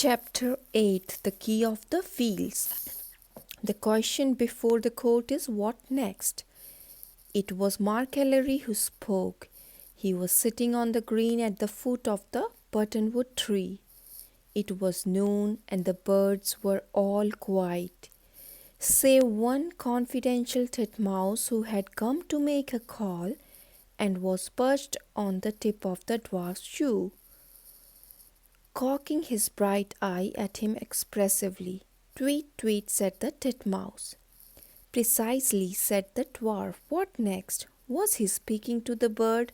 Chapter 8 The Key of the Fields. The question before the court is what next? It was Mark Ellery who spoke. He was sitting on the green at the foot of the buttonwood tree. It was noon and the birds were all quiet, save one confidential titmouse who had come to make a call and was perched on the tip of the dwarf's shoe, cocking his bright eye at him expressively. "Tweet, tweet," said the titmouse. "Precisely," said the dwarf. "What next?" Was he speaking to the bird,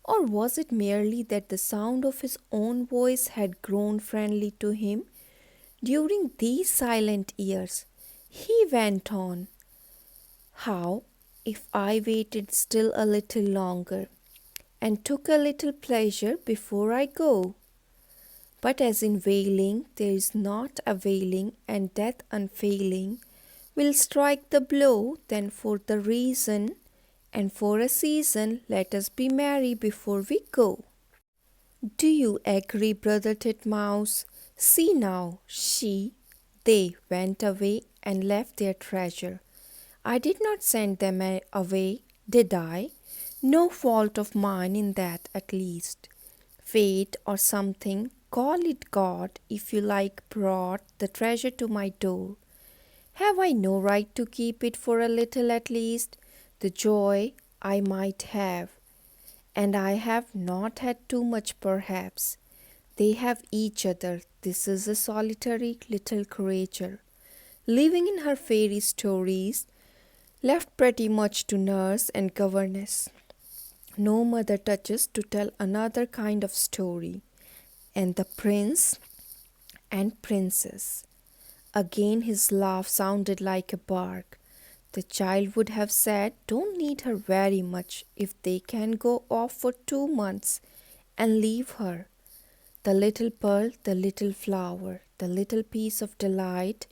or was it merely that the sound of his own voice had grown friendly to him during these silent years? He went on. "How if I waited still a little longer, and took a little pleasure before I go? But as in wailing there is not availing, and death unfailing will strike the blow, then for the reason and for a season let us be merry before we go. Do you agree, brother Titmouse? See now, they went away and left their treasure. I did not send them away, did I? No fault of mine in that, at least. Fate or something, call it God, if you like, brought the treasure to my door. Have I no right to keep it for a little at least? The joy I might have, and I have not had too much perhaps. They have each other. This is a solitary little creature, living in her fairy stories, left pretty much to nurse and governess. No mother touches to tell another kind of story. And the prince and princess." Again his laugh sounded like a bark. "The child would have said, 'Don't need her very much if they can go off for 2 months and leave her. The little pearl, the little flower, the little piece of delight,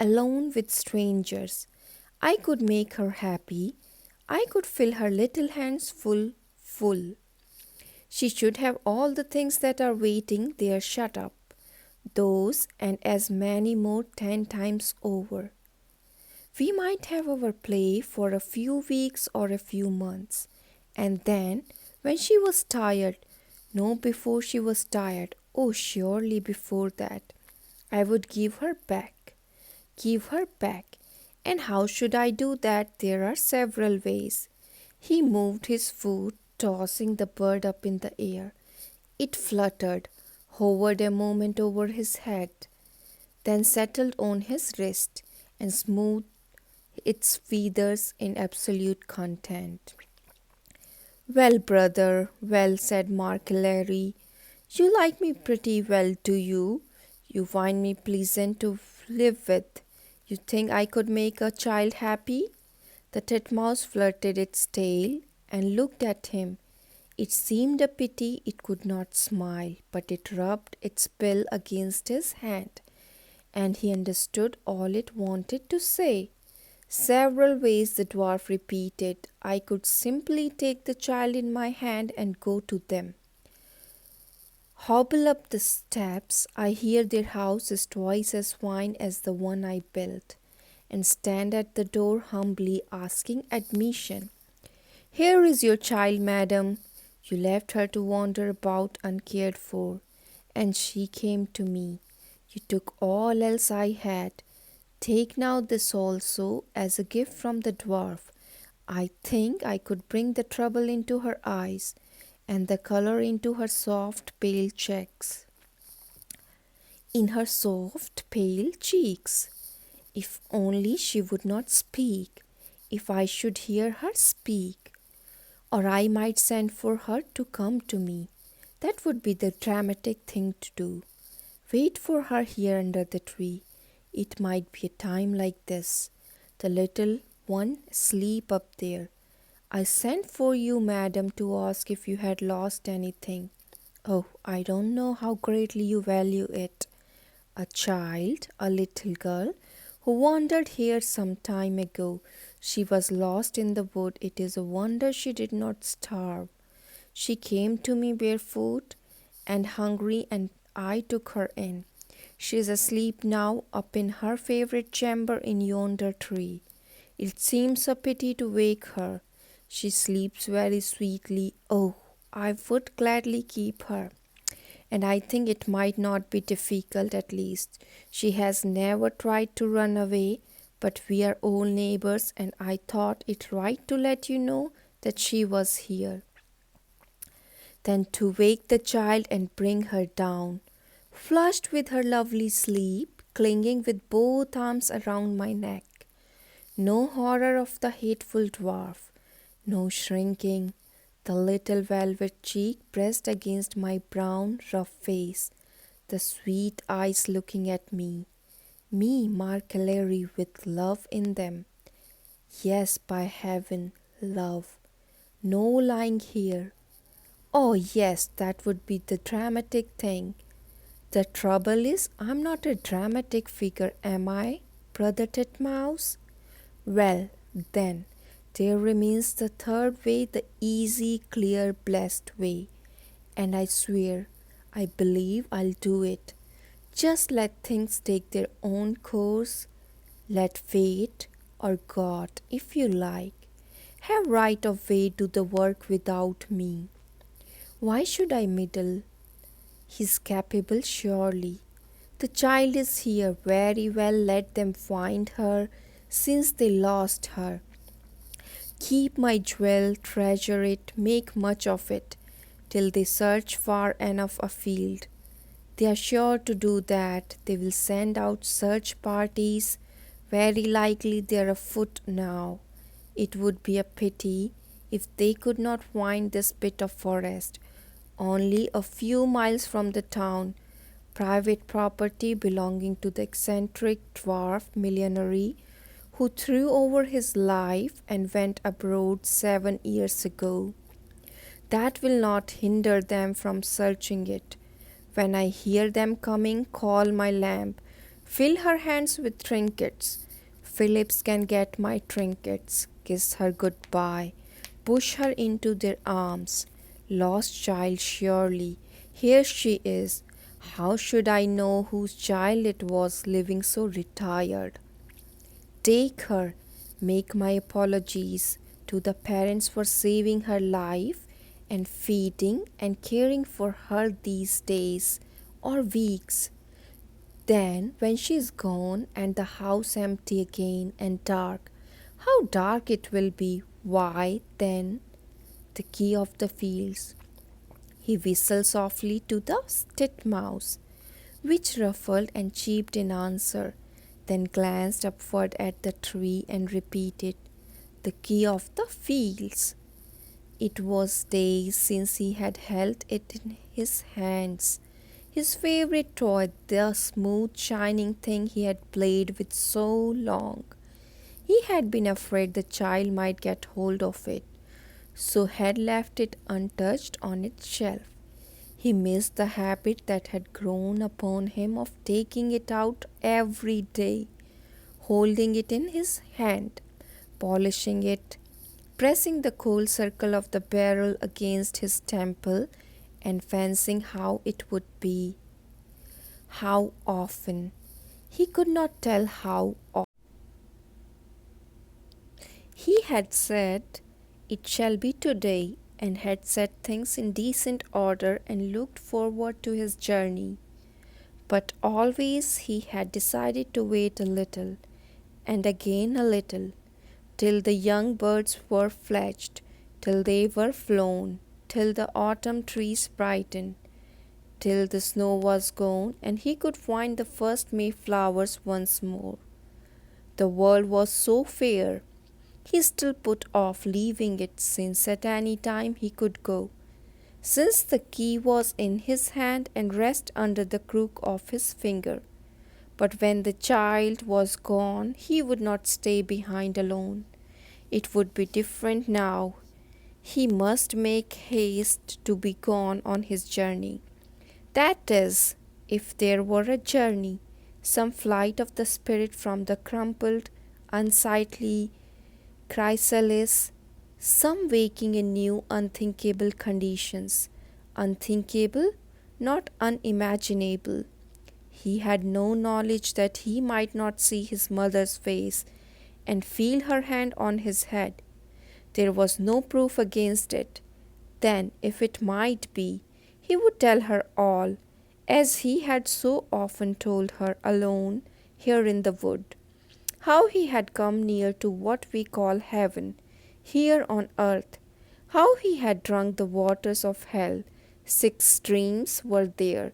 alone with strangers. I could make her happy. I could fill her little hands full. She should have all the things that are waiting there shut up, those and as many more 10 times over. We might have our play for a few weeks or a few months, and then, when she was tired, no, before she was tired, oh, surely before that, I would give her back. Give her back. And how should I do that? There are several ways." He moved his foot, tossing the bird up in the air. It fluttered, hovered a moment over his head, then settled on his wrist and smoothed its feathers in absolute content. "Well, brother, well," said Mark Larry. "You like me pretty well, do you? You find me pleasant to live with. You think I could make a child happy?" The titmouse flirted its tail and looked at him. It seemed a pity it could not smile, but it rubbed its bill against his hand, and he understood all it wanted to say. "Several ways," the dwarf repeated. "I could simply take the child in my hand and go to them, hobble up the steps, I hear their house is twice as fine as the one I built, and stand at the door humbly asking admission. 'Here is your child, madam. You left her to wander about uncared for, and she came to me. You took all else I had. Take now this also as a gift from the dwarf. I think I could bring the trouble into her eyes, and the color into her soft, pale cheeks. In her soft, pale cheeks. If only she would not speak, if I should hear her speak. Or I might send for her to come to me. That would be the dramatic thing to do. Wait for her here under the tree. It might be a time like this. The little one asleep up there. I sent for you, madam, to ask if you had lost anything. Oh, I don't know how greatly you value it. A child, a little girl, who wandered here some time ago. She was lost in the wood. It is a wonder she did not starve. She came to me barefoot and hungry, and I took her in. She is asleep now up in her favorite chamber in yonder tree. It seems a pity to wake her. She sleeps very sweetly. Oh, I would gladly keep her. And I think it might not be difficult, at least. She has never tried to run away, but we are old neighbors, and I thought it right to let you know that she was here. Then to wake the child and bring her down, flushed with her lovely sleep, clinging with both arms around my neck. No horror of the hateful dwarf, no shrinking, the little velvet cheek pressed against my brown, rough face, the sweet eyes looking at me, Mark Ellery, with love in them. Yes, by heaven, love. No lying here. Oh, yes, that would be the dramatic thing. The trouble is, I'm not a dramatic figure, am I, Brother Titmouse? Well, then, there remains the third way, the easy, clear, blessed way. And I swear, I believe I'll do it. Just let things take their own course. Let fate, or God, if you like, have right of way do the work without me. Why should I meddle? He's capable, surely. The child is here, very well, let them find her, since they lost her. Keep my jewel, treasure it, make much of it, till they search far enough afield. They are sure to do that. They will send out search parties. Very likely they are afoot now. It would be a pity if they could not find this bit of forest, only a few miles from the town, private property belonging to the eccentric dwarf millionaire who threw over his life and went abroad 7 years ago. That will not hinder them from searching it. When I hear them coming, call my lamp. Fill her hands with trinkets. Phillips can get my trinkets. Kiss her goodbye. Push her into their arms. Lost child, surely. Here she is. How should I know whose child it was living so retired? Take her. Make my apologies to the parents for saving her life and feeding and caring for her these days or weeks. Then, when she is gone and the house empty again and dark, how dark it will be! Why, then, the key of the fields. He whistled softly to the titmouse, which ruffled and cheeped in answer, then glanced upward at the tree and repeated, "The key of the fields." It was days since he had held it in his hands, his favorite toy, the smooth shining thing he had played with so long. He had been afraid the child might get hold of it, so had left it untouched on its shelf. He missed the habit that had grown upon him of taking it out every day, holding it in his hand, polishing it, pressing the cold circle of the barrel against his temple, and fancying how it would be. How often? He could not tell how often. He had said, "It shall be today," and had set things in decent order and looked forward to his journey. But always he had decided to wait a little, and again a little, till the young birds were fledged, till they were flown, till the autumn trees brightened, till the snow was gone, and he could find the first Mayflowers once more. The world was so fair. He still put off leaving it, since at any time he could go, since the key was in his hand and rested under the crook of his finger. But when the child was gone, he would not stay behind alone. It would be different now. He must make haste to be gone on his journey. That is, if there were a journey, some flight of the spirit from the crumpled, unsightly chrysalis, some waking in new, unthinkable conditions. Unthinkable, not unimaginable. He had no knowledge that he might not see his mother's face and feel her hand on his head. There was no proof against it. Then, if it might be, he would tell her all, as he had so often told her alone here in the wood. How he had come near to what we call heaven, here on earth. How he had drunk the waters of hell. 6 streams were there: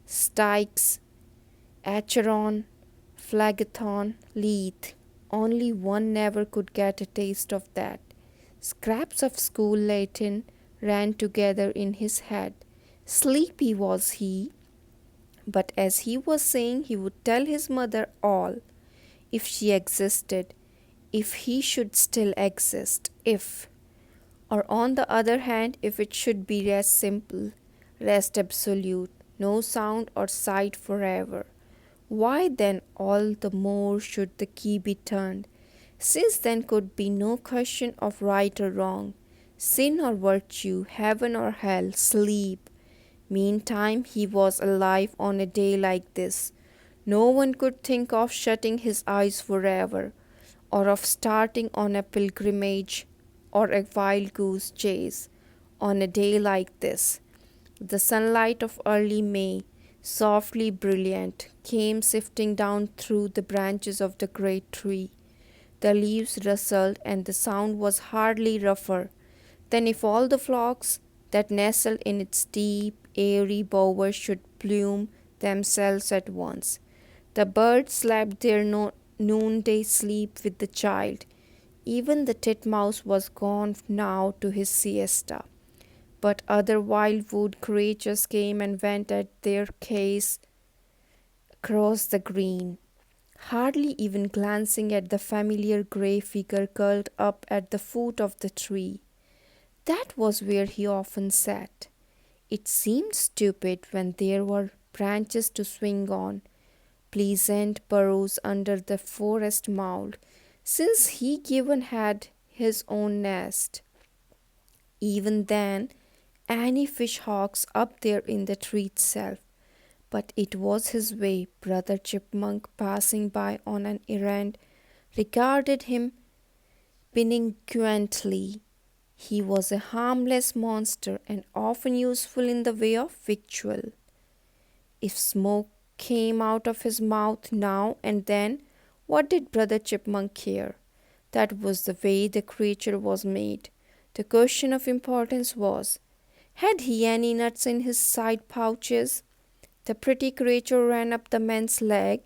Styx, Acheron, Phlegethon, Lethe. Only one never could get a taste of that. Scraps of school Latin ran together in his head. Sleepy was he, but as he was saying he would tell his mother all, if she existed, if he should still exist, if, or on the other hand, if it should be rest simple, rest absolute, no sound or sight forever. Why then all the more should the key be turned, since then could be no question of right or wrong, sin or virtue, heaven or hell, sleep. Meantime he was alive on a day like this. No one could think of shutting his eyes forever, or of starting on a pilgrimage or a wild goose chase on a day like this. The sunlight of early May, softly brilliant, came sifting down through the branches of the great tree. The leaves rustled, and the sound was hardly rougher than if all the flocks that nestled in its deep, airy bower should plume themselves at once. The birds slept their noonday sleep with the child. Even the titmouse was gone now to his siesta. But other wild wood creatures came and went at their case across the green, hardly even glancing at the familiar grey figure curled up at the foot of the tree. That was where he often sat. It seemed stupid when there were branches to swing on, pleasant burrows under the forest mould, since he given had his own nest. Even then, any fish hawks up there in the tree itself. But it was his way. Brother Chipmunk, passing by on an errand, regarded him benignantly. He was a harmless monster and often useful in the way of victual. If smoke came out of his mouth now and then, what did Brother Chipmunk care? That was the way the creature was made. The question of importance was, had he any nuts in his side pouches? The pretty creature ran up the man's leg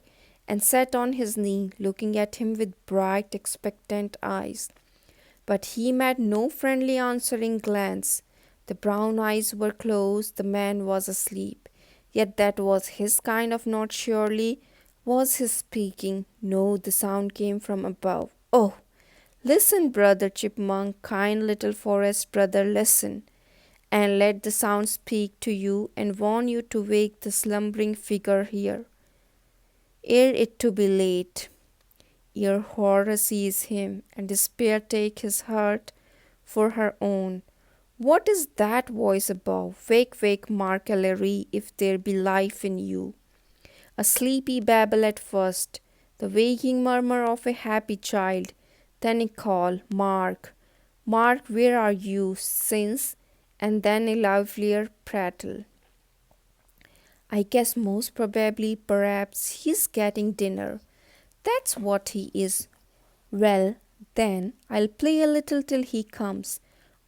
and sat on his knee, looking at him with bright, expectant eyes. But he met no friendly answering glance. The brown eyes were closed, the man was asleep. Yet that was his kind of nod, surely. Was his speaking? No, the sound came from above. Oh, listen, Brother Chipmunk, kind little forest brother, listen, and let the sound speak to you and warn you to wake the slumbering figure here, ere it to be late, ere horror seize him, and despair take his heart for her own. What is that voice above? Wake, wake, Mark Ellery, if there be life in you. A sleepy babble at first, the waking murmur of a happy child, then a call, Mark, Mark, where are you, since, and then a livelier prattle. I guess most probably, perhaps, he's getting dinner. That's what he is. Well, then, I'll play a little till he comes.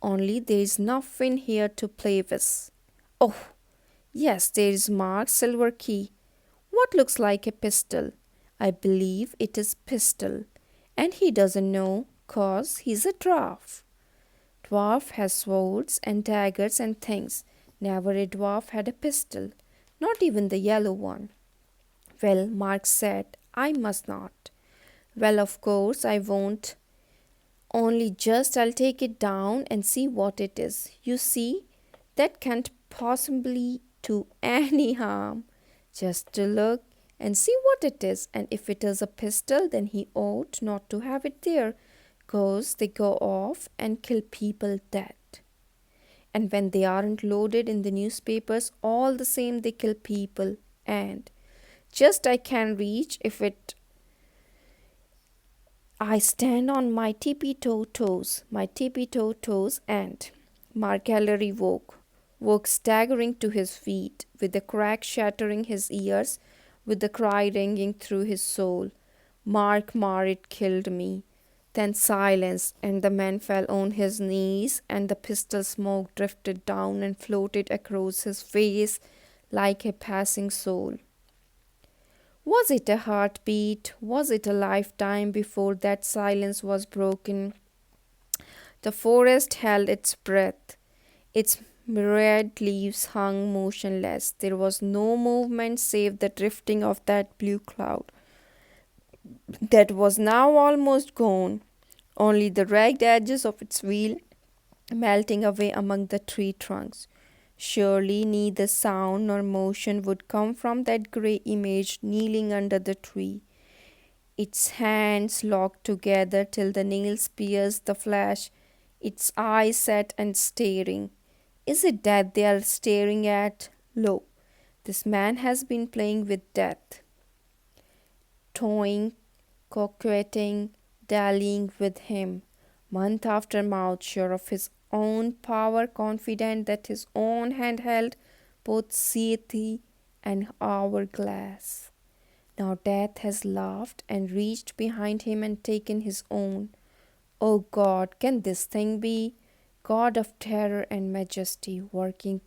Only there's nothing here to play with. Oh, yes, there's Mark's silver key. What looks like a pistol? I believe it is pistol. And he doesn't know, 'cause he's a dwarf. Dwarf has swords and daggers and things. Never a dwarf had a pistol, not even the yellow one. Well, Mark said, I must not. Well, of course I won't. Only just I'll take it down and see what it is. You see, that can't possibly do any harm. Just to look and see what it is, and if it is a pistol, then he ought not to have it there, 'cause they go off and kill people dead. And when they aren't loaded in the newspapers, all the same they kill people, and Just I can reach if it I stand on my tippy-toe toes, and Mark Ellery woke staggering to his feet, with the crack shattering his ears, with the cry ringing through his soul. Mark, it killed me. Then silence, and the man fell on his knees, and the pistol smoke drifted down and floated across his face like a passing soul. Was it a heartbeat? Was it a lifetime before that silence was broken? The forest held its breath. Its myriad leaves hung motionless. There was no movement save the drifting of that blue cloud that was now almost gone, only the ragged edges of its wheel melting away among the tree trunks. Surely neither sound nor motion would come from that grey image kneeling under the tree, its hands locked together till the nails pierced the flesh, its eyes set and staring. Is it death they are staring at? Lo, this man has been playing with death, toying, coquetting, dallying with him, month after month, sure of his own power, confident that his own hand held both Sethi and hourglass. Now death has laughed and reached behind him and taken his own. O God, can this thing be? God of terror and majesty, working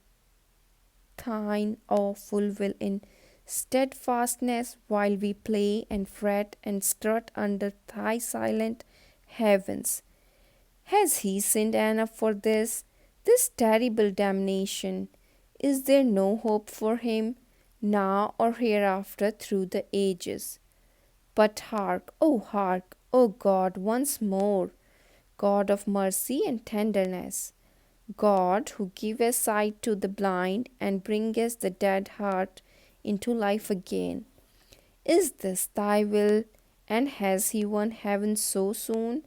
thine awful will in steadfastness while we play and fret and strut under thy silent heavens. Has he sinned enough for this terrible damnation? Is there no hope for him, now or hereafter through the ages? But hark, O God, once more, God of mercy and tenderness, God who giveth sight to the blind and bringeth the dead heart into life again. Is this thy will, and has he won heaven so soon?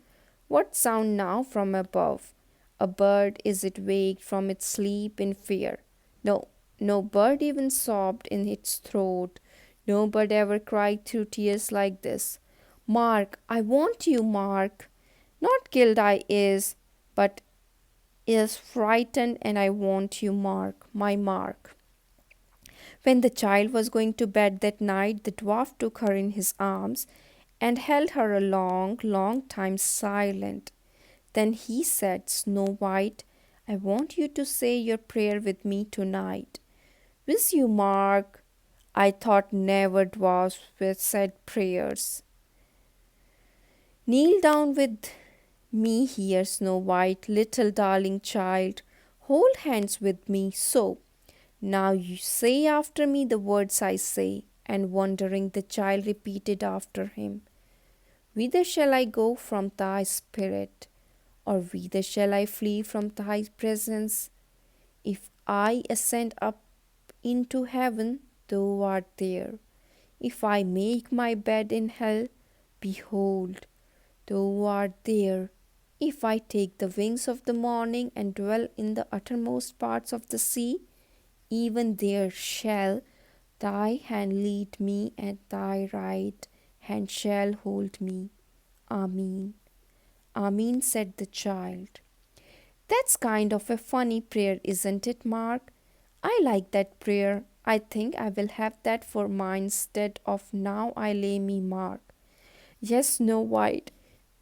What sound now from above? A bird, is it waked from its sleep in fear? No, no bird even sobbed in its throat. No bird ever cried through tears like this. Mark, I want you, Mark. Not killed I is, but is frightened, and I want you, Mark, my Mark. When the child was going to bed that night, the dwarf took her in his arms and held her a long, long time silent. Then he said, Snow White, I want you to say your prayer with me tonight. With you, Mark. I thought never dwarfs said prayers. Kneel down with me here, Snow White, little darling child. Hold hands with me, so. Now you say after me the words I say. And wondering, the child repeated after him. Whither shall I go from thy spirit? Or whither shall I flee from thy presence? If I ascend up into heaven, thou art there. If I make my bed in hell, behold, thou art there. If I take the wings of the morning and dwell in the uttermost parts of the sea, even there shall thy hand lead me, and thy right hand shall hold me. Amen. Amen, said the child. That's kind of a funny prayer, isn't it, Mark? I like that prayer. I think I will have that for mine instead of now I lay me, Mark. Yes, Snow White.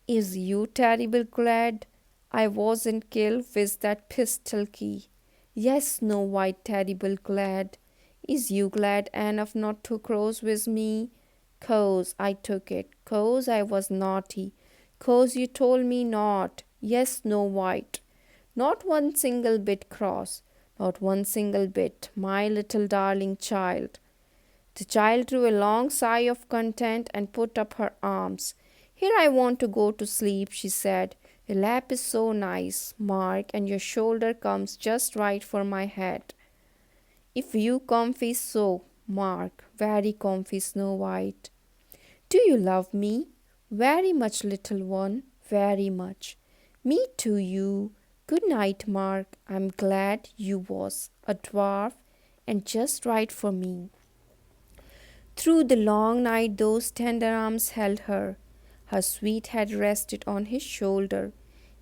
Is you terrible glad I wasn't killed with that pistol key? Yes, Snow White, terrible glad. Is you glad enough not to cross with me? 'Cause I took it, 'cause I was naughty, 'cause you told me not. Yes, Snow White. Not one single bit cross, not one single bit, my little darling child. The child drew a long sigh of content and put up her arms. Here I want to go to sleep, she said. Your lap is so nice, Mark, and your shoulder comes just right for my head. If you comfy so, Mark, very comfy, Snow White. Do you love me? Very much, little one, very much. Me too, you. Good night, Mark. I'm glad you was a dwarf and just right for me. Through the long night, those tender arms held her. Her sweet head rested on his shoulder.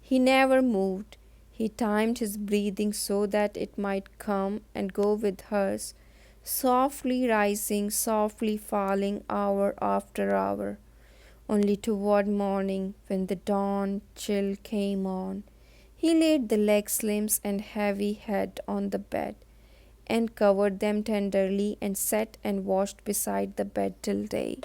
He never moved. He timed his breathing so that it might come and go with hers, softly rising, softly falling, hour after hour. Only toward morning, when the dawn chill came on, he laid the legs, limbs, and heavy head on the bed, and covered them tenderly, and sat and watched beside the bed till day.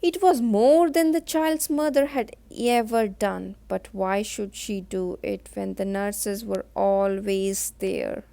It was more than the child's mother had ever done, but why should she do it when the nurses were always there?